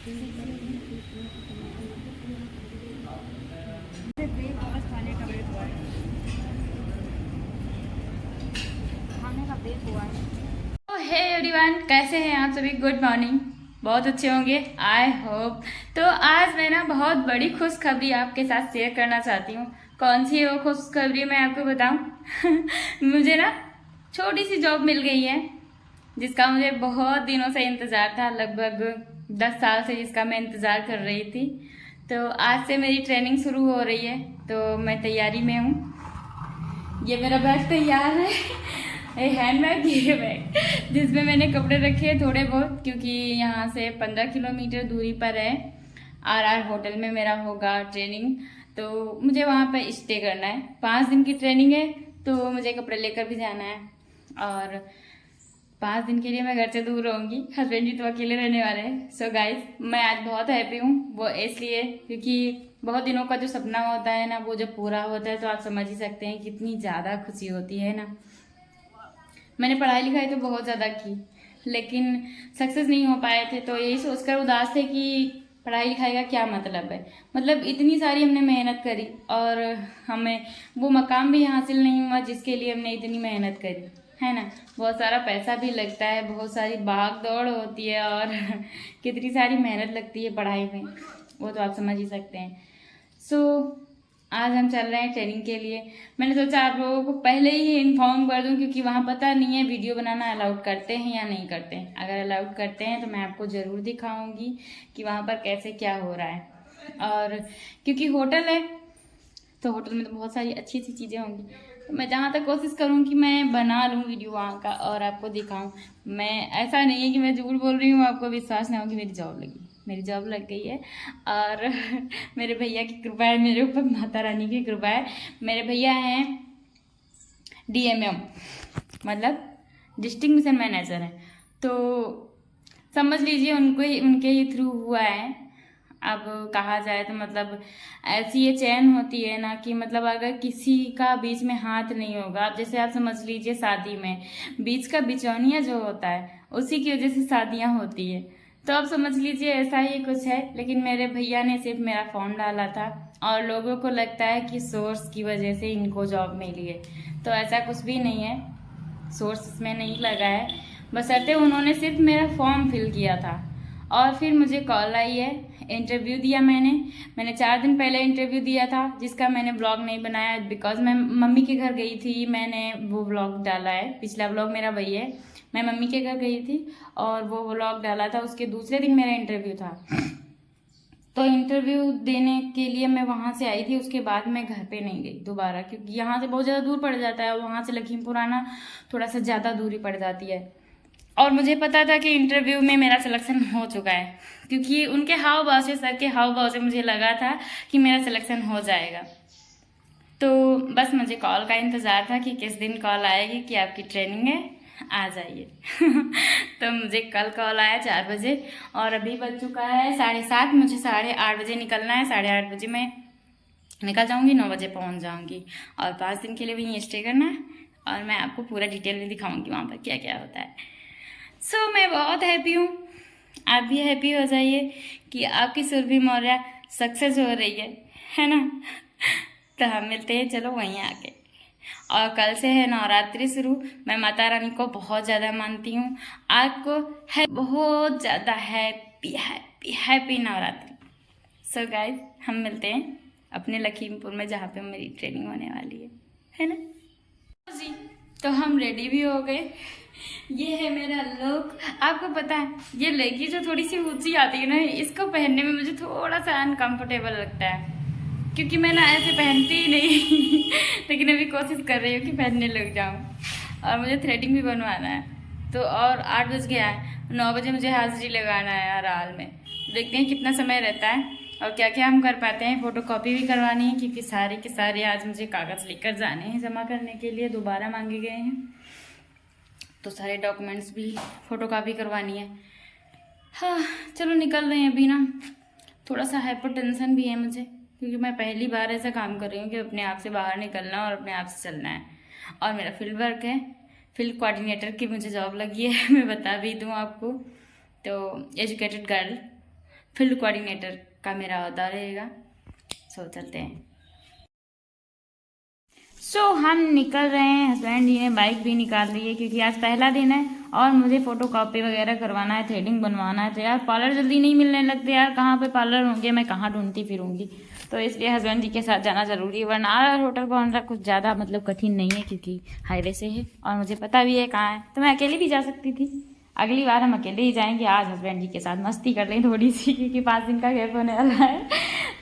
खाने का ब्रेक हुआ है, खाने का ब्रेक हुआ है। तो हे एवरीवन, कैसे हैं आप सभी? Good morning. बहुत अच्छे होंगे, आई होप। तो आज मैं ना बहुत बड़ी खुशखबरी आपके साथ शेयर करना चाहती हूँ। कौन सी है वो खुशखबरी, मैं आपको बताऊँ। मुझे ना छोटी सी जॉब मिल गई है, जिसका मुझे बहुत दिनों से इंतज़ार था, लगभग 10 साल से जिसका मैं इंतज़ार कर रही थी। तो आज से मेरी ट्रेनिंग शुरू हो रही है, तो मैं तैयारी में हूँ। ये मेरा बैग तैयार है, हैंड बैग, ये बैग जिसमें मैंने कपड़े रखे हैं थोड़े बहुत, क्योंकि यहाँ से 15 किलोमीटर दूरी पर है RR होटल में मेरा होगा ट्रेनिंग। तो मुझे वहाँ पर स्टे करना है, 5 दिन की ट्रेनिंग है, तो मुझे कपड़े लेकर भी जाना है। और 5 दिन के लिए मैं घर से दूर रहूँगी, हस्बैंड जी तो अकेले रहने वाले हैं। सो गाइज, मैं आज बहुत हैप्पी हूँ, वो इसलिए क्योंकि बहुत दिनों का जो सपना होता है ना, वो जब पूरा होता है तो आप समझ ही सकते हैं कितनी ज़्यादा खुशी होती है ना। मैंने पढ़ाई लिखाई तो बहुत ज़्यादा की, लेकिन सक्सेस नहीं हो पाए थे, तो यही सोचकर उदास थे कि पढ़ाई लिखाई का क्या मतलब है। मतलब इतनी सारी हमने मेहनत करी और हमें वो मकाम भी हासिल नहीं हुआ जिसके लिए हमने इतनी मेहनत करी, है ना। बहुत सारा पैसा भी लगता है, बहुत सारी भाग दौड़ होती है और कितनी सारी मेहनत लगती है पढ़ाई में, वो तो आप समझ ही सकते हैं। सो आज हम चल रहे हैं ट्रेनिंग के लिए। मैंने सोचा आप लोगों को पहले ही इन्फॉर्म कर दूं, क्योंकि वहाँ पता नहीं है वीडियो बनाना अलाउड करते हैं या नहीं करते हैं। अगर अलाउड करते हैं तो मैं आपको ज़रूर दिखाऊंगी कि वहाँ पर कैसे क्या हो रहा है। और क्योंकि होटल है तो होटल में तो बहुत सारी अच्छी अच्छी चीज़ें होंगी, तो मैं जहाँ तक कोशिश करूँ कि मैं बना लूँ वीडियो वहाँ का और आपको दिखाऊँ। मैं ऐसा नहीं है कि मैं झूठ बोल रही हूँ, आपको विश्वास नहीं होगी। मेरी जॉब लग गई है और मेरे भैया की कृपा है मेरे ऊपर, माता रानी की कृपा है। मेरे भैया हैं DMM, मतलब डिस्ट्रिक्ट मिशन मैनेजर है, तो समझ लीजिए उनके ही थ्रू हुआ है। अब कहा जाए तो मतलब ऐसी ये चैन होती है ना कि मतलब अगर किसी का बीच में हाथ नहीं होगा, अब जैसे आप समझ लीजिए शादी में बीच का बिचौनिया जो होता है, उसी की वजह से शादियां होती है। तो अब समझ लीजिए ऐसा ही कुछ है। लेकिन मेरे भैया ने सिर्फ मेरा फॉर्म डाला था और लोगों को लगता है कि सोर्स की वजह से इनको जॉब मिली है, तो ऐसा कुछ भी नहीं है। सोर्स इसमें नहीं लगा है, बशर्ते उन्होंने सिर्फ मेरा फॉर्म फिल किया था। और फिर मुझे कॉल आई है, इंटरव्यू दिया मैंने 4 दिन पहले इंटरव्यू दिया था, जिसका मैंने ब्लॉग नहीं बनाया बिकॉज मैं मम्मी के घर गई थी। मैंने वो ब्लॉग डाला है, पिछला ब्लॉग मेरा वही है। मैं मम्मी के घर गई थी और वो ब्लॉग डाला था, उसके दूसरे दिन मेरा इंटरव्यू था। तो इंटरव्यू देने के लिए मैं वहाँ से आई थी, उसके बाद मैं घर पे नहीं गई दोबारा, क्योंकि यहाँ से बहुत ज़्यादा दूर पड़ जाता है और वहाँ से लखीमपुर आना थोड़ा सा ज़्यादा दूरी पड़ जाती है। और मुझे पता था कि इंटरव्यू में मेरा सिलेक्शन हो चुका है, क्योंकि उनके हाव भाव से, सर के हाव भाव से मुझे लगा था कि मेरा सिलेक्शन हो जाएगा। तो बस मुझे कॉल का इंतज़ार था कि किस दिन कॉल आएगी कि आपकी ट्रेनिंग है, आ जाइए। तो मुझे कल कॉल आया 4 बजे और अभी बज चुका है 7:30। मुझे 8:30 बजे निकलना है, 8:30 बजे मैं निकल जाऊंगी, 9 बजे पहुंच जाऊंगी और 5 दिन के लिए वहीं स्टे करना है। और मैं आपको पूरा डिटेल में दिखाऊंगी वहाँ पर क्या क्या होता है। सो मैं बहुत हैप्पी हूँ, आप भी हैप्पी हो जाइए कि आपकी सुरभि मौर्य सक्सेस हो रही है ना। तो हम मिलते हैं, चलो वहीं आके। और कल से है नवरात्रि शुरू। मैं माता रानी को बहुत ज़्यादा मानती हूँ, आपको है बहुत ज़्यादा happy happy happy Navratri. So guys, हम मिलते हैं अपने लखीमपुर में, जहाँ पे मेरी ट्रेनिंग होने वाली है ना जी। तो हम रेडी भी हो गए, ये है मेरा लुक। आपको पता है ये लेगी जो थोड़ी सी ऊंची आती है ना, इसको पहनने में मुझे थोड़ा सा अनकंफर्टेबल लगता है, क्योंकि मैं ना ऐसे पहनती ही नहीं। लेकिन अभी कोशिश कर रही हूँ कि पहनने लग जाऊँ। और मुझे थ्रेडिंग भी बनवाना है, तो और 8 बज गया है, 9 बजे मुझे हाजिरी लगाना है RR में। देखते हैं कितना समय रहता है और क्या क्या हम कर पाते हैं। फ़ोटो कॉपी भी करवानी है, क्योंकि सारे के सारे आज मुझे कागज़ लेकर जाने हैं जमा करने के लिए, दोबारा मांगे गए हैं, तो सारे डॉक्यूमेंट्स भी फ़ोटो कॉपी करवानी है। हाँ चलो निकल रहे हैं। अभी ना थोड़ा सा हाइपर टेंशन भी है मुझे, क्योंकि मैं पहली बार ऐसा काम कर रही हूँ कि अपने आप से बाहर निकलना और अपने आप से चलना है। और मेरा फील्ड वर्क है, फील्ड कोऑर्डिनेटर की मुझे जॉब लगी है। मैं बता भी दूँ आपको, तो एजुकेटेड गर्ल, फील्ड कोऑर्डिनेटर का मेरा अहदा रहेगा। सो चलते हैं। हम निकल रहे हैं। हस्बैंड जी ने बाइक भी निकाल ली है क्योंकि आज पहला दिन है और मुझे फ़ोटो कॉपी वगैरह करवाना है, थ्रेडिंग बनवाना है। तो यार पार्लर जल्दी नहीं मिलने लगते यार, कहाँ पे पार्लर होंगे, मैं कहाँ ढूंढती फिरूंगी। तो इसलिए हस्बैंड जी के साथ जाना ज़रूरी है, वरना आर होटल पहुँचना कुछ ज़्यादा मतलब कठिन नहीं है क्योंकि हाईवे से है और मुझे पता भी है कहाँ है। तो मैं अकेली भी जा सकती थी, अगली बार हम अकेले ही जाएंगे। आज हस्बैंड जी के साथ मस्ती कर लें थोड़ी सी क्योंकि 5 दिन का गैप होने वाला है।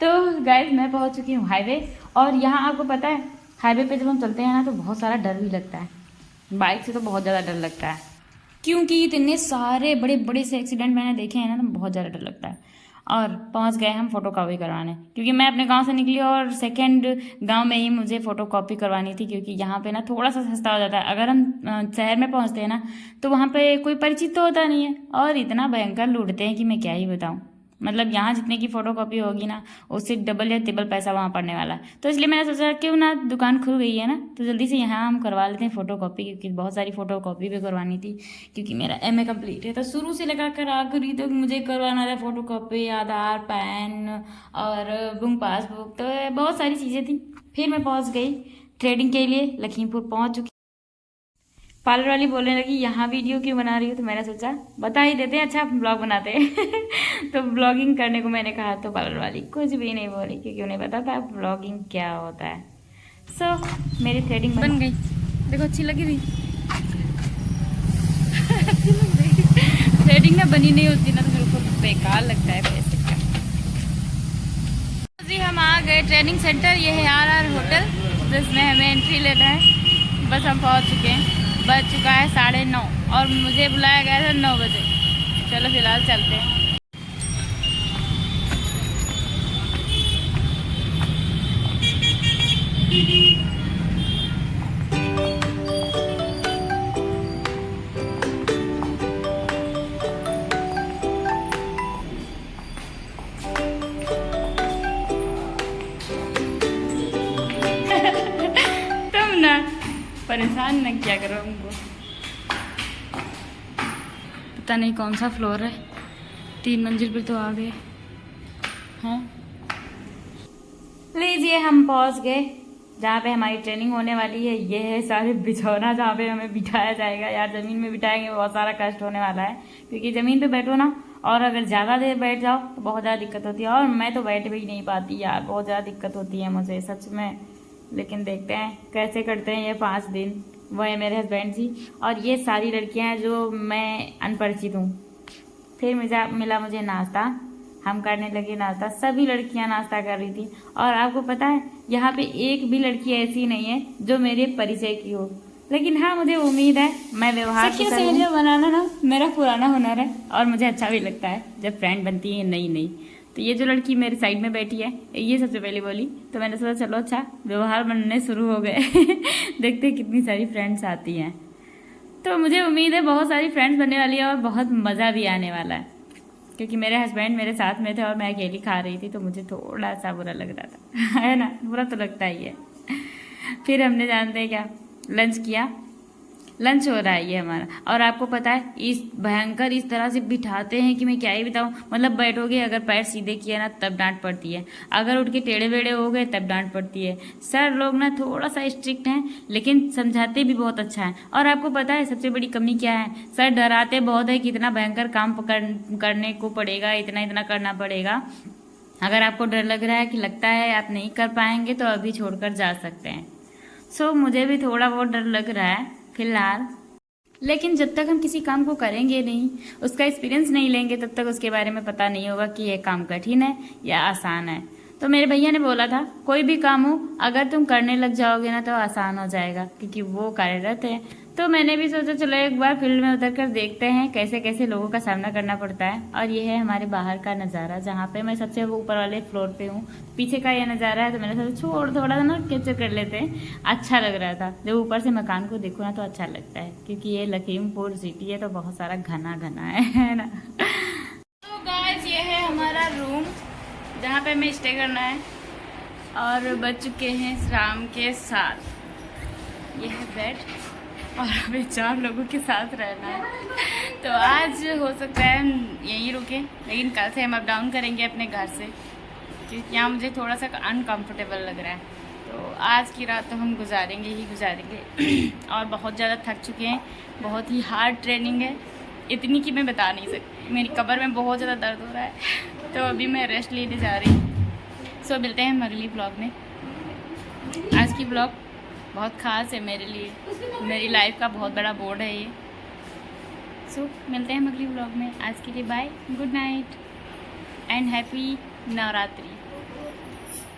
तो गाइस मैं पहुँच चुकी हूँ हाईवे, और यहाँ आपको पता है हाईवे पे जब हम चलते हैं ना तो बहुत सारा डर भी लगता है। बाइक से तो बहुत ज़्यादा डर लगता है क्योंकि इतने सारे बड़े बड़े से एक्सीडेंट मैंने देखे हैं ना, तो बहुत ज़्यादा डर लगता है। और पहुंच गए हम फ़ोटो कॉपी करवाने, क्योंकि मैं अपने गांव से निकली और सेकंड गांव में ही मुझे फ़ोटो कॉपी करवानी थी, क्योंकि यहाँ पे ना थोड़ा सा सस्ता हो जाता है। अगर हम शहर में पहुँचते हैं ना तो वहाँ पे कोई परिचित तो होता नहीं है और इतना भयंकर लूटते हैं कि मैं क्या ही बताऊँ। मतलब यहाँ जितने की फ़ोटो कॉपी होगी ना उससे डबल या ट्रिपल पैसा वहाँ पड़ने वाला है। तो इसलिए मैंने सोचा क्यों ना, दुकान खुल गई है ना तो जल्दी से यहाँ हम करवा लेते हैं फ़ोटो कॉपी, क्योंकि बहुत सारी फ़ोटो कॉपी भी करवानी थी क्योंकि मेरा MA कंप्लीट है। तो शुरू से लगा कर आखिरी तक मुझे करवाना था फ़ोटो कॉपी, आधार, पैन और बुक पासबुक, तो बहुत सारी चीज़ें थी। फिर मैं पहुँच गई थ्रेडिंग के लिए, लखीमपुर पहुँच चुकी। पार्लर वाली बोलने लगी यहाँ वीडियो क्यों बना रही हो, तो मैंने सोचा बता ही देते हैं, अच्छा ब्लॉग बनाते हैं। तो ब्लॉगिंग करने को मैंने कहा तो पार्लर वाली कुछ भी नहीं बोली क्योंकि उन्हें पता था ब्लॉगिंग क्या होता है। मेरी थ्रेडिंग बन गई, देखो अच्छी लगी थी। थ्रेडिंग ना बनी नहीं होती ना तो मेरे को बेकार लगता है पैसे का। जी हम आ गए ट्रेनिंग सेंटर, ये है RR होटल जिसमें हमें एंट्री लेना है। बस हम पहुँच चुके हैं, बज चुका है 9:30 और मुझे बुलाया गया था 9 बजे। चलो फिलहाल चलते हैं। तुम ना परेशान न क्या करो हमको। पता नहीं कौन सा फ्लोर है, 3 मंजिल पे तो आ गए हैं। लीजिए हम पहुंच गए जहाँ पे हमारी ट्रेनिंग होने वाली है। ये है सारे बिछौना जहाँ पे हमें बिठाया जाएगा। यार ज़मीन में बिठाएंगे बहुत सारा कष्ट होने वाला है, क्योंकि ज़मीन पे बैठो ना और अगर ज़्यादा देर बैठ जाओ तो बहुत ज़्यादा दिक्कत होती है। और मैं तो बैठ भी नहीं पाती यार, बहुत ज़्यादा दिक्कत होती है मुझे सच में। लेकिन देखते हैं कैसे करते हैं ये 5 दिन। वो है मेरे हस्बैंड जी और ये सारी लड़कियां हैं जो मैं अनपरिचित हूँ। फिर मिला मुझे नाश्ता, हम करने लगे नाश्ता। सभी लड़कियां नाश्ता कर रही थी और आपको पता है यहाँ पे एक भी लड़की ऐसी नहीं है जो मेरे परिचय की हो। लेकिन हाँ मुझे उम्मीद है मैं व्यवहार से सहेलियां बनाना ना मेरा पुराना हुनर है और मुझे अच्छा भी लगता है जब फ्रेंड बनती है नई नई। तो ये जो लड़की मेरे साइड में बैठी है ये सबसे पहले बोली, तो मैंने सोचा चलो अच्छा व्यवहार बनने शुरू हो गए। देखते हैं कितनी सारी फ्रेंड्स आती हैं। तो मुझे उम्मीद है बहुत सारी फ्रेंड्स बनने वाली है और बहुत मज़ा भी आने वाला है, क्योंकि मेरे हस्बैंड मेरे साथ में थे और मैं अकेली खा रही थी तो मुझे थोड़ा सा बुरा लग रहा था। है ना, बुरा तो लगता ही है। फिर हमने जानते हैं क्या लंच किया, लंच हो रहा है ये हमारा। और आपको पता है इस भयंकर इस तरह से बिठाते हैं कि मैं क्या ही बताऊँ। मतलब बैठोगे अगर पैर सीधे किया ना तब डांट पड़ती है, अगर उठ के टेढ़े बेढ़े हो गए तब डांट पड़ती है। सर लोग ना थोड़ा सा स्ट्रिक्ट हैं लेकिन समझाते भी बहुत अच्छा है। और आपको पता है सबसे बड़ी कमी क्या है, सर डराते बहुत है कि इतना भयंकर काम करने को पड़ेगा, इतना करना पड़ेगा। अगर आपको डर लग रहा है कि लगता है आप नहीं कर पाएंगे तो अभी छोड़कर जा सकते हैं। मुझे भी थोड़ा बहुत डर लग रहा है फिलहाल, लेकिन जब तक हम किसी काम को करेंगे नहीं, उसका एक्सपीरियंस नहीं लेंगे, तब तक उसके बारे में पता नहीं होगा कि ये काम कठिन है या आसान है। तो मेरे भैया ने बोला था कोई भी काम हो अगर तुम करने लग जाओगे ना तो आसान हो जाएगा, क्योंकि वो कार्यरत है। तो मैंने भी सोचा चलो एक बार फील्ड में उतर कर देखते हैं कैसे कैसे लोगों का सामना करना पड़ता है। और ये है हमारे बाहर का नज़ारा, जहाँ पे मैं सबसे ऊपर वाले फ्लोर पे हूँ। पीछे का ये नज़ारा है तो मैंने सोचा छोड़ थोड़ा सा ना कैप्चर कर लेते हैं। अच्छा लग रहा था, जब ऊपर से मकान को देखो ना तो अच्छा लगता है, क्योंकि ये लखीमपुर सिटी है तो बहुत सारा घना घना है ना। तो गाइस ये है हमारा रूम जहाँ पे हमें स्टे करना है और बज चुके हैं शाम के 7। ये है बेड और हमें 4 लोगों के साथ रहना है। तो आज हो सकता है हम यहीं रुकें, लेकिन कल से हम अप डाउन करेंगे अपने घर से, क्योंकि यहाँ मुझे थोड़ा सा अनकंफर्टेबल लग रहा है। तो आज की रात तो हम गुजारेंगे ही गुजारेंगे। और बहुत ज़्यादा थक चुके हैं, बहुत ही हार्ड ट्रेनिंग है, इतनी कि मैं बता नहीं सकती। मेरी कमर में बहुत ज़्यादा दर्द हो रहा है, तो अभी मैं रेस्ट लेने जा रही हूँ। सो मिलते हैं हम अगली ब्लॉग में। आज की ब्लॉग बहुत ख़ास है मेरे लिए, मेरी लाइफ का बहुत बड़ा बोर्ड है ये। सो मिलते हैं हम अगली ब्लॉग में। आज के लिए bye, good night and happy Navratri.